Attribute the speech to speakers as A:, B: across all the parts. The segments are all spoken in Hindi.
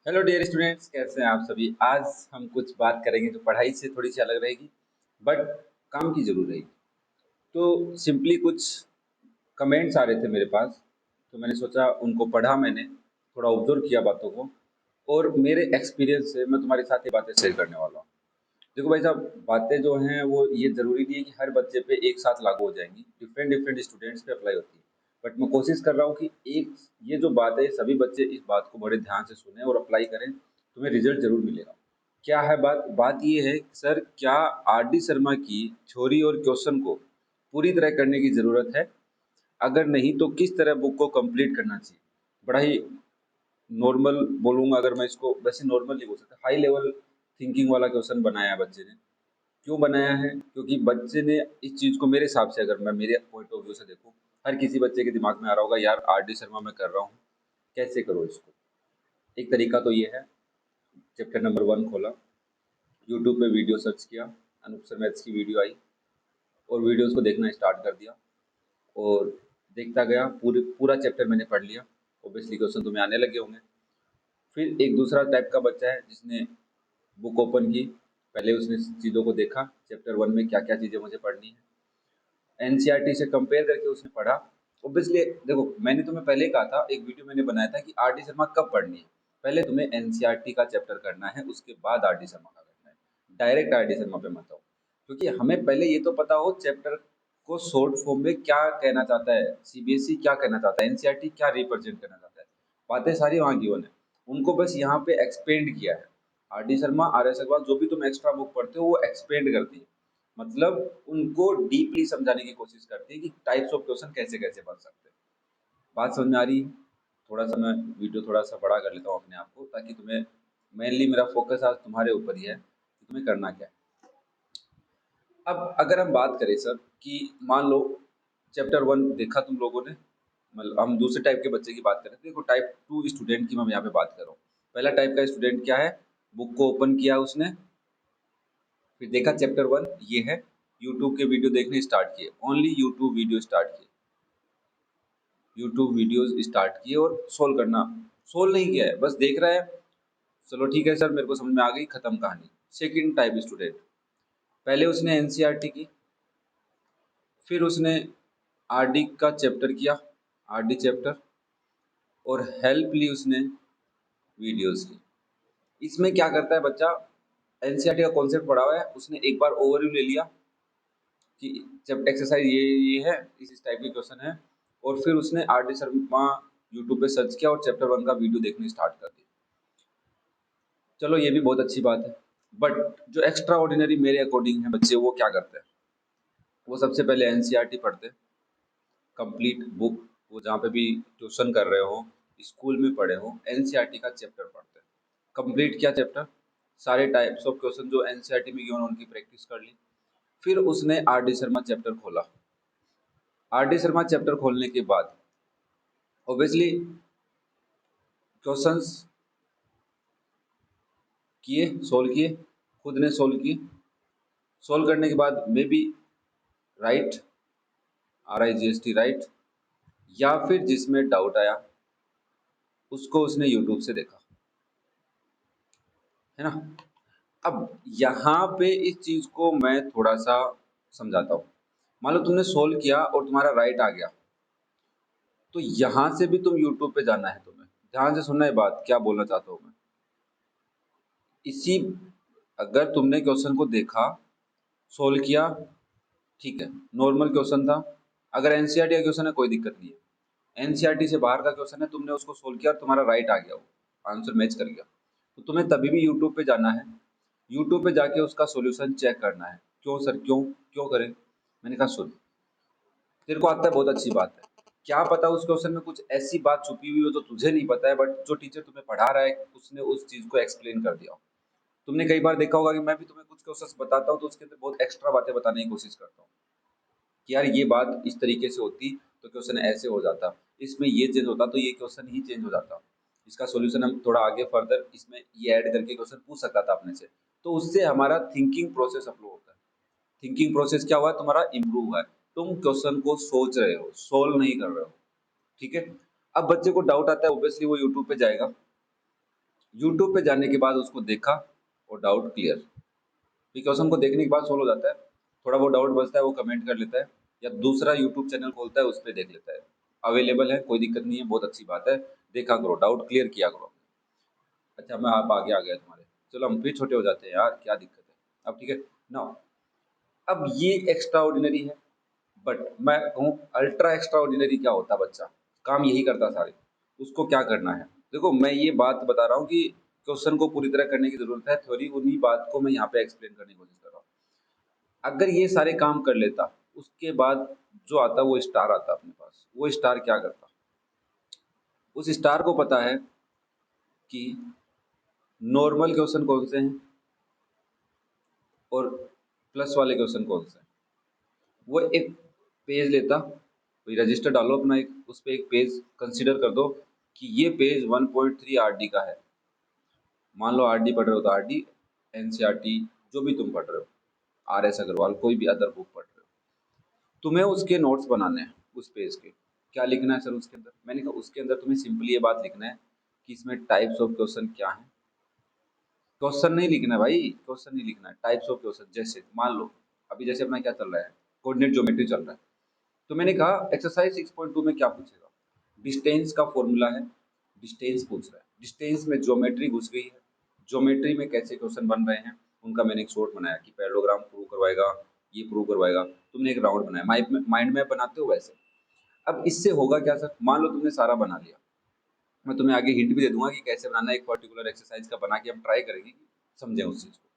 A: हेलो डियर स्टूडेंट्स, कैसे हैं आप सभी। आज हम कुछ बात करेंगे जो पढ़ाई से थोड़ी सी अलग रहेगी, बट काम की जरूर रहेगी। तो सिंपली कुछ कमेंट्स आ रहे थे मेरे पास, तो मैंने सोचा उनको पढ़ा, मैंने थोड़ा ऑब्जर्व किया बातों को, और मेरे एक्सपीरियंस से मैं तुम्हारे साथ ये बातें शेयर करने वाला हूँ। देखो भाई साहब, बातें जो हैं वो ये ज़रूरी नहीं है कि हर बच्चे पे एक साथ लागू हो जाएंगी, डिफरेंट डिफरेंट स्टूडेंट्स पे अप्लाई होती है। बट मैं कोशिश कर रहा हूँ कि एक ये जो बात है सभी बच्चे इस बात को बड़े ध्यान से सुने और अप्लाई करें, तुम्हें रिजल्ट जरूर मिलेगा। क्या है बात बात ये है सर, क्या आर डी शर्मा की थ्योरी और क्वेश्चन को पूरी तरह करने की ज़रूरत है? अगर नहीं तो किस तरह बुक को कंप्लीट करना चाहिए? बड़ा ही नॉर्मल बोलूँगा अगर मैं इसको, वैसे नॉर्मल नहीं बोल सकता, हाई लेवल थिंकिंग वाला क्वेश्चन बनाया है बच्चे ने। क्यों बनाया है? क्योंकि बच्चे ने इस चीज़ को, मेरे हिसाब से अगर मैं मेरे पॉइंट ऑफ व्यू से देखूँ, हर किसी बच्चे के दिमाग में आ रहा होगा, यार आर डी शर्मा मैं कर रहा हूँ, कैसे करूँ इसको। एक तरीका तो ये है, चैप्टर नंबर 1 खोला, यूट्यूब पे वीडियो सर्च किया, अनूप सर मैथ्स की वीडियो आई, और वीडियोस को देखना स्टार्ट कर दिया, और देखता गया, पूरा चैप्टर मैंने पढ़ लिया। ऑब्वियसली क्वेश्चन तुम्हें आने लगे होंगे। फिर एक दूसरा टाइप का बच्चा है जिसने बुक ओपन की, पहले उसने चीज़ों को देखा, चैप्टर 1 में क्या क्या चीज़ें मुझे पढ़नी है, एनसीईआरटी से कंपेयर करके उसने पढ़ा। ऑब्वियसली देखो, मैंने तुम्हें पहले ही कहा था, एक वीडियो मैंने बनाया था कि आर डी शर्मा कब पढ़नी है। पहले तुम्हें एनसीईआरटी का चैप्टर करना है, उसके बाद आर डी शर्मा का करना है। डायरेक्ट आर डी शर्मा पे मत आओ, क्योंकि हमें पहले ये तो पता हो चैप्टर को शॉर्ट फॉर्म में क्या कहना चाहता है, सीबीएसई क्या कहना चाहता है, एनसीईआरटी क्या रिप्रेजेंट करना चाहता है। बातें सारी वहाँ गिवन है, उनको बस यहाँ पे एक्सपेंड किया है। R D Sharma, R S Agarwal, जो भी तुम एक्स्ट्रा बुक पढ़ते हो वो एक्सपेंड करती है, मतलब उनको डीपली समझाने की कोशिश करती है कि टाइप्स ऑफ क्वेश्चन कैसे कैसे बन सकते हैं। बात समझ में आ रही है? थोड़ा सा मैं वीडियो थोड़ा सा बड़ा कर लेता हूँ अपने आप को, ताकि तुम्हें, मेनली मेरा फोकस आज तुम्हारे ऊपर ही है कि तुम्हें करना क्या है। अब अगर हम बात करें सर कि मान लो चैप्टर 1 देखा तुम लोगों ने, मतलब हम दूसरे टाइप के बच्चे की बात करें, देखो टाइप 2 स्टूडेंट की मैं यहाँ पे बात कर रहा हूँ। पहला टाइप का स्टूडेंट क्या है, बुक को ओपन किया उसने, फिर देखा चैप्टर 1 ये है, यूट्यूब के वीडियो देखने स्टार्ट किए, ओनली यूट्यूब वीडियो स्टार्ट किए, यूट्यूब वीडियोस स्टार्ट किए और सोल्व करना, सोल्व नहीं किया है, बस देख रहा है, चलो ठीक है सर मेरे को समझ में आ गई, खत्म कहानी। सेकंड टाइप स्टूडेंट, पहले उसने एनसीईआरटी की, फिर उसने आरडी का चैप्टर किया, आरडी चैप्टर, और हेल्प ली उसने वीडियोस की। इसमें क्या करता है बच्चा, एनसीईआरटी का कॉन्सेप्ट पढ़ा हुआ है, उसने एक बार ओवरव्यू ले लिया कि जब एक्सरसाइज ये है, इस टाइप के क्वेश्चन है, और फिर उसने आर डी शर्मा यूट्यूब पे सर्च किया और चैप्टर 1 का वीडियो देखने स्टार्ट कर दिया। चलो ये भी बहुत अच्छी बात है, बट जो एक्स्ट्रा ऑर्डिनरी मेरे अकॉर्डिंग है बच्चे, वो क्या करते हैं, वो सबसे पहले एनसीईआरटी पढ़ते, कंप्लीट बुक, वो जहाँ पे भी ट्यूशन कर रहे हो, स्कूल में पढ़े हो, एनसीईआरटी का चैप्टर पढ़ते हैं। कंप्लीट किया चैप्टर, सारे टाइप्स ऑफ क्वेश्चन जो एनसीईआरटी में गिवन उनकी प्रैक्टिस कर ली। फिर उसने आर डी शर्मा चैप्टर खोला, आर डी शर्मा चैप्टर खोलने के बाद ऑब्वियसली क्वेश्चंस किए, सोल्व किए, खुद ने सोल्व किए, सोल्व करने के बाद may be right, RIGST right, या फिर जिसमें डाउट आया उसको उसने यूट्यूब से देखा, है ना। अब यहाँ पे इस चीज को मैं थोड़ा सा समझाता हूँ। मान लो तुमने सोल्व किया और तुम्हारा राइट आ गया, तो यहाँ से भी तुम यूट्यूब पे जाना है, तुम्हें ध्यान से सुनना है बात, क्या बोलना चाहता हूँ मैं। इसी, अगर तुमने क्वेश्चन को देखा, सोल्व किया, ठीक है, नॉर्मल क्वेश्चन था, अगर एनसीईआरटी का क्वेश्चन है कोई दिक्कत नहीं है, एनसीईआरटी से बाहर का क्वेश्चन है, तुमने उसको सोल्व किया और तुम्हारा राइट आ गया, वो आंसर मैच कर गया, तो तुम्हें तभी भी यूट्यूब पे जाना है, यूट्यूब पे जाके उसका सॉल्यूशन चेक करना है। क्यों सर, क्यों क्यों करें? मैंने कहा सुन, तेरे को आता है बहुत अच्छी बात है, क्या पता उस क्वेश्चन में कुछ ऐसी बात छुपी हुई हो जो तुझे नहीं पता है, बट जो टीचर तुम्हें पढ़ा रहा है उसने उस चीज को एक्सप्लेन कर दिया हो। तुमने कई बार देखा होगा कि मैं भी तुम्हें कुछ क्वेश्चंस बताता हूँ तो उसके अंदर बहुत एक्स्ट्रा बातें बताने की कोशिश करता हूँ कि यार ये बात इस तरीके से होती तो क्वेश्चन ऐसे हो जाता, इसमें ये चेंज होता तो ये क्वेश्चन ही चेंज हो जाता, इसका सॉल्यूशन हम थोड़ा आगे फर्दर इसमें ये ऐड करके क्वेश्चन पूछ सकता था अपने से। तो उससे हमारा थिंकिंग प्रोसेस अपलोड होता है, थिंकिंग प्रोसेस क्या हुआ तुम्हारा, इम्प्रूव हुआ है, तुम क्वेश्चन को सोच रहे हो, सोल्व नहीं कर रहे हो, ठीक है। अब बच्चे को डाउट आता है, ऑब्वियसली वो यूट्यूब पे जाएगा, यूट्यूब पे जाने के बाद उसको देखा और डाउट क्लियर। क्वेश्चन को देखने के बाद सोल्व हो जाता है, थोड़ा बहुत डाउट बचता है वो कमेंट कर लेता है या दूसरा यूट्यूब चैनल खोलता है उस पर देख लेता है। अवेलेबल है, कोई दिक्कत नहीं है, बहुत अच्छी बात है। देखा करो, डाउट क्लियर किया करो। अच्छा, मैं आप आगे आ गया तुम्हारे, चलो हम फिर छोटे हो जाते हैं यार, क्या दिक्कत है। अब ठीक है ना। अब ये एक्स्ट्रा ऑर्डिनरी है, बट मैं कहूँ अल्ट्रा एक्स्ट्रा ऑर्डिनरी क्या होता है? बच्चा काम यही करता सारे, उसको क्या करना है? देखो, मैं ये बात बता रहा हूँ कि क्वेश्चन को पूरी तरह करने की जरूरत है, थ्योरी उन्हीं बात को मैं यहाँ पे एक्सप्लेन करने की कोशिश कर रहा हूँ। अगर ये सारे काम कर लेता, उसके बाद जो आता वो स्टार आता अपने पास, वो स्टार क्या करता? उस स्टार को पता है कि नॉर्मल क्वेश्चन कौन से हैं और प्लस वाले क्वेश्चन कौन से हैं। वो एक पेज लेता, कोई रजिस्टर डालो अपना, एक उस पर एक पेज कंसीडर कर दो कि ये पेज 1.3 आरडी का है। मान लो आरडी पढ़ रहे हो तो आरडी, एनसीईआरटी जो भी तुम पढ़ रहे हो, आरएस अग्रवाल कोई भी अदर बुक पढ़ रहे हो, तुम्हें उसके नोट्स बनाने हैं उस पेज के। क्या लिखना है सर उसके अंदर? मैंने कहा उसके अंदर तुम्हें सिंपली ये बात लिखना है कि इसमें टाइप्स ऑफ क्वेश्चन क्या है। क्वेश्चन नहीं लिखना है भाई, क्वेश्चन नहीं लिखना है, टाइप्स ऑफ क्वेश्चन। जैसे मान लो अभी जैसे अपना क्या चल रहा है, कोऑर्डिनेट ज्योमेट्री चल रहा है, तो मैंने कहा एक्सरसाइज 6.2 में क्या पूछेगा? डिस्टेंस का फॉर्मूला है, डिस्टेंस पूछ रहा है, डिस्टेंस में ज्योमेट्री घुस गई है, ज्योमेट्री में कैसे क्वेश्चन बन रहे हैं उनका मैंने एक शॉर्ट बनाया कि पैरेललोग्राम प्रूव करवाएगा, ये प्रूव करवाएगा। तुमने एक राउंड बनाया, माइंड मैप बनाते हो वैसे। अब इससे होगा क्या सर? मान लो तुमने सारा बना लिया, मैं तुम्हें आगे हिंट भी दे दूंगा कि कैसे बनाना है, एक पर्टिकुलर एक्सरसाइज का बना के हम ट्राई करेंगे कि समझें उस चीज को।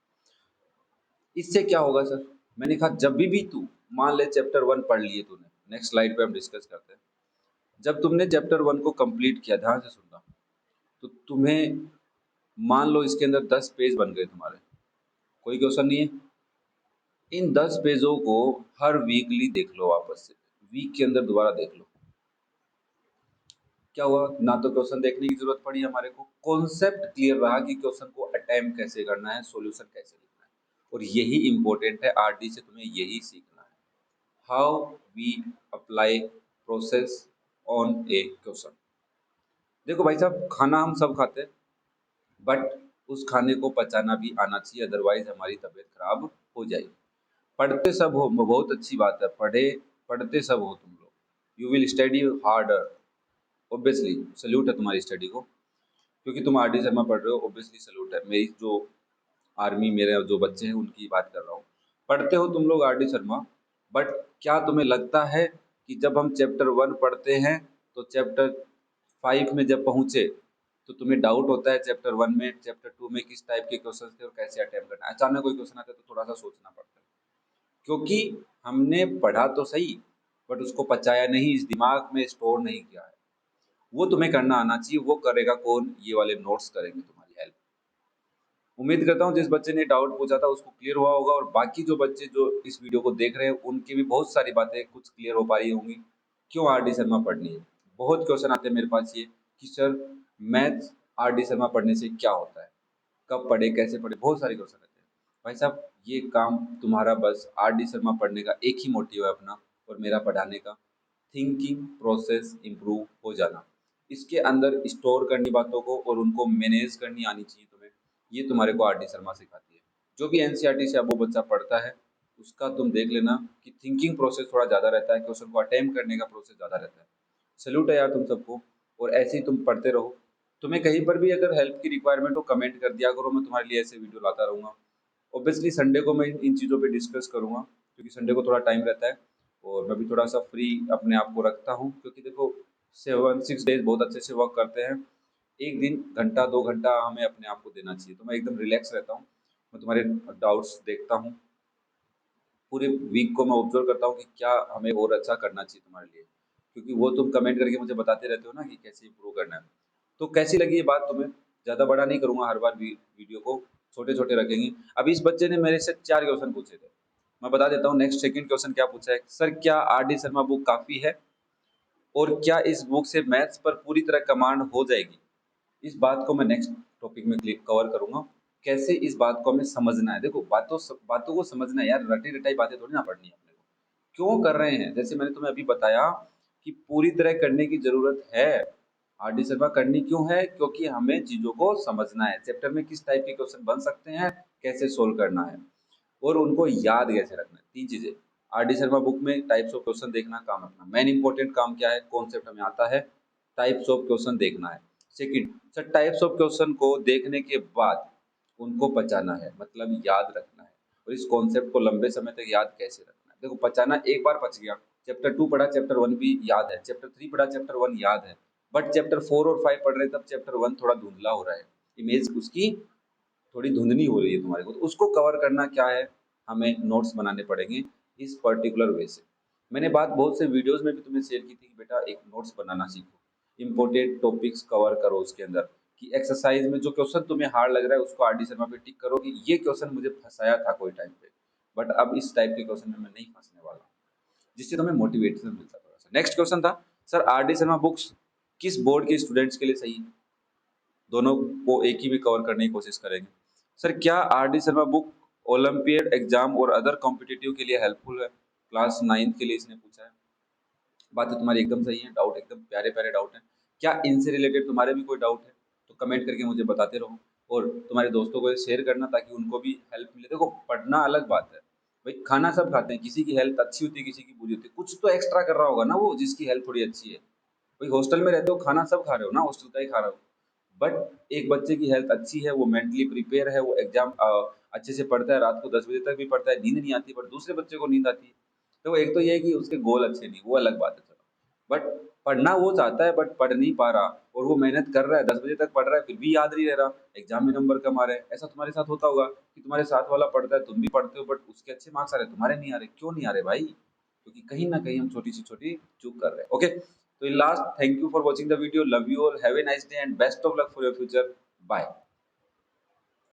A: इससे क्या होगा सर? मैंने कहा जब भी तू मान ले चैप्टर 1 पढ़ लिए तूने, नेक्स्ट स्लाइड पे हम डिस्कस करते हैं। जब तुमने चैप्टर 1 को कंप्लीट किया, ध्यान से सुनना, तो तुम्हें मान लो इसके अंदर 10 पेज बन गए तुम्हारे, कोई क्वेश्चन नहीं है। इन 10 पेजों को हर वीकली देख लो, वापस से वीक के अंदर दोबारा देख लो। क्या हुआ? ना तो क्वेश्चन देखने की जरूरत पड़ी हमारे को, कॉन्सेप्ट क्लियर रहा कि क्वेश्चन को अटेम्प्ट कैसे करना है, सॉल्यूशन कैसे लिखना है। और यही इंपॉर्टेंट है, आरडी से तुम्हें यही सीखना है, how we apply process on a question. देखो भाई साहब, खाना हम सब खाते हैं, बट उस खाने को पचाना भी आना चाहिए, अदरवाइज हमारी तबीयत खराब हो जाएगी। पढ़ते सब हो, बहुत अच्छी बात है, पढ़ते सब हो तुम लोग, you will study harder, obviously salute है तुम्हारी स्टडी को, क्योंकि तुम आरडी शर्मा पढ़ रहे हो, ऑब्वियसली सल्यूट है। मेरी जो आर्मी, मेरे जो बच्चे हैं उनकी बात कर रहा हूँ। पढ़ते हो तुम लोग आरडी शर्मा, बट क्या तुम्हें लगता है कि जब हम चैप्टर 1 पढ़ते हैं तो चैप्टर 5 में जब पहुंचे तो तुम्हें डाउट होता है चैप्टर 1 में, चैप्टर 2 में किस टाइप के क्वेश्चन थे और कैसे अटेम्प्ट करना है? अचानक कोई क्वेश्चन आता है तो थोड़ा सा सोचना पड़ता है, क्योंकि हमने पढ़ा तो सही, बट उसको पचाया नहीं, इस दिमाग में स्टोर नहीं किया है। वो तुम्हें करना आना चाहिए, वो करेगा कौन? ये वाले नोट्स करेंगे तुम्हारी हेल्प। उम्मीद करता हूँ जिस बच्चे ने डाउट पूछा था उसको क्लियर हुआ होगा, और बाकी जो बच्चे जो इस वीडियो को देख रहे हैं उनकी भी बहुत सारी बातें कुछ क्लियर हो पा रही होंगी, क्यों आरडी शर्मा पढ़नी है। बहुत क्वेश्चन आते हैं मेरे पास ये कि सर मैथ्स आरडी शर्मा पढ़ने से क्या होता है, कब पढ़े, कैसे पढ़े, बहुत सारे क्वेश्चन आते हैं। भाई साहब, ये काम तुम्हारा बस आरडी शर्मा पढ़ने का एक ही मोटिव है अपना, और मेरा पढ़ाने का, थिंकिंग प्रोसेस इम्प्रूव हो जाना, इसके अंदर स्टोर करनी बातों को और उनको मैनेज करनी आनी चाहिए तुम्हें। ये तुम्हारे को आरडी शर्मा सिखाती है। जो भी एनसीईआरटी से अब वो बच्चा पढ़ता है उसका तुम देख लेना कि थिंकिंग प्रोसेस थोड़ा ज़्यादा रहता है, क्वेश्चन को अटेम्प्ट करने का प्रोसेस ज़्यादा रहता है। सैल्यूट है यार तुम सबको, और ऐसे ही तुम पढ़ते रहो। तुम्हें कहीं पर भी अगर हेल्प की रिक्वायरमेंट हो कमेंट कर दिया करो, मैं तुम्हारे लिए ऐसे वीडियो लाता रहूँगा। ऑब्वियसली संडे को मैं इन चीज़ों पे डिस्कस करूँगा, क्योंकि संडे को थोड़ा टाइम रहता है और मैं भी थोड़ा सा फ्री अपने आप को रखता हूँ, क्योंकि देखो 7-6 डेज बहुत अच्छे से वर्क करते हैं, एक दिन घंटा 2 घंटा हमें अपने आप को देना चाहिए, तो मैं एकदम रिलैक्स रहता हूँ। मैं तुम्हारे डाउट्स देखता हूँ, पूरे वीक को मैं ऑब्जर्व करता हूँ कि क्या हमें और अच्छा करना चाहिए तुम्हारे लिए, क्योंकि वो तुम कमेंट करके मुझे बताते रहते हो ना कि कैसे इम्प्रूव करना है। तो कैसी लगी ये बात तुम्हें? ज़्यादा बड़ा नहीं करूँगा, हर बार वीडियो को छोटे छोटे रखेंगे। अब इस बच्चे ने मेरे से 4 क्वेश्चन पूछे थे, मैं बता देता हूँ नेक्स्ट सेकंड क्वेश्चन क्या पूछा है। सर क्या आरडी शर्मा बुक काफ़ी है, और क्या इस बुक से मैथ्स पर पूरी तरह कमांड हो जाएगी? इस बात को मैं नेक्स्ट टॉपिक में कवर करूंगा, कैसे इस बात को हमें समझना है। देखो बातों को समझना है यार, रटी रटाई बातें थोड़ी ना पढ़नी है अपने को। क्यों कर रहे हैं? जैसे मैंने तुम्हें अभी बताया कि पूरी तरह करने की जरूरत है, आर डी शर्मा करनी क्यों है? क्योंकि हमें चीजों को समझना है, चैप्टर में किस टाइप के क्वेश्चन बन सकते हैं, कैसे सोल्व करना है और उनको याद कैसे रखना है। 3 चीजें। आर डी शर्मा बुक में टाइप्स ऑफ क्वेश्चन देखना, काम अपना मेन इंपॉर्टेंट काम क्या है, कॉन्सेप्ट हमें आता है, टाइप्स ऑफ क्वेश्चन देखना है। Second sir, types of question को देखने के बाद उनको पचाना है, मतलब याद रखना है। और इस कॉन्सेप्ट को लंबे समय तक याद कैसे रखना है? देखो, पचाना एक बार पच गया, चैप्टर 2 पढ़ा, चैप्टर 1 भी याद है, चैप्टर 3 पढ़ा, चैप्टर 1 याद है, बट चैप्टर 4 और 5 पढ़ रहे हैं तब चैप्टर 1 थोड़ा धुंधला हो रहा है, इमेज उसकी थोड़ी धुंधली हो रही है तुम्हारे को, तो उसको कवर करना क्या है, हमें नोट्स बनाने पड़ेंगे इस पर्टिकुलर वे से। मैंने बात बहुत से वीडियोस में भी तुम्हें शेयर की थी कि बेटा एक नोट्स बनाना सीखो, इंपॉर्टेंट टॉपिक्स कवर करो उसके अंदर, कि एक्सरसाइज में जो क्वेश्चन तुम्हें हार्ड लग रहा है उसको आर डी शर्मा पे टिक करो कि ये क्वेश्चन मुझे फंसाया था कोई टाइम पे, बट अब इस टाइप के क्वेश्चन में मैं नहीं फंसने वाला, जिससे तुम्हें मोटिवेशन मिलता थोड़ा सा। नेक्स्ट क्वेश्चन था, sir are D Sharma books किस बोर्ड के स्टूडेंट्स के लिए सही है? दोनों को एक ही में कवर करने की कोशिश करेंगे। सर, क्या are D Sharma book Olympiad exam और अदर कॉम्पिटिटिव के लिए हेल्पफुल है? क्लास 9 के लिए इसने पूछा है। बात तो तुम्हारी एकदम सही है, डाउट एकदम प्यारे प्यारे डाउट है। क्या इनसे रिलेटेड तुम्हारे भी कोई डाउट है तो कमेंट करके मुझे बताते रहो, और तुम्हारे दोस्तों को शेयर करना ताकि उनको भी हेल्प मिले। देखो, पढ़ना अलग बात है भाई, खाना सब खाते हैं, किसी की हेल्थ अच्छी होती है, किसी की बुरी होती है, कुछ तो एक्स्ट्रा कर रहा होगा ना वो, जिसकी हेल्थ थोड़ी अच्छी है। भाई हॉस्टल में रहते हो, खाना सब खा रहे हो ना, हॉस्टल का ही खा रहे हो, बट एक बच्चे की हेल्थ अच्छी है, वो मेंटली प्रिपेयर है, वो एग्जाम अच्छे से पढ़ता है, रात को 10 बजे तक भी पढ़ता है, नींद नहीं आती, बट दूसरे बच्चे को नींद आती है। तो एक तो ये है कि उसके गोल अच्छे नहीं, वो अलग बात है, चलो, बट पढ़ना वो चाहता है बट पढ़ नहीं पा रहा, और वो मेहनत कर रहा है, 10 बजे तक पढ़ रहा है, फिर भी याद नहीं रह रहा, एग्जाम में नंबर कम आ रहे हैं। ऐसा तुम्हारे साथ होता होगा कि तुम्हारे साथ वाला पढ़ता है, तुम भी पढ़ते हो, बट उसके अच्छे मार्क्स आ रहे हैं, तुम्हारे नहीं आ रहे। क्यों नहीं आ रहे भाई? क्योंकि कहीं ना कहीं हम छोटी सी छोटी चूक कर रहे हैं। ओके, तो last, thank you for watching the video, love you और have a nice day and best of luck for your future. Bye.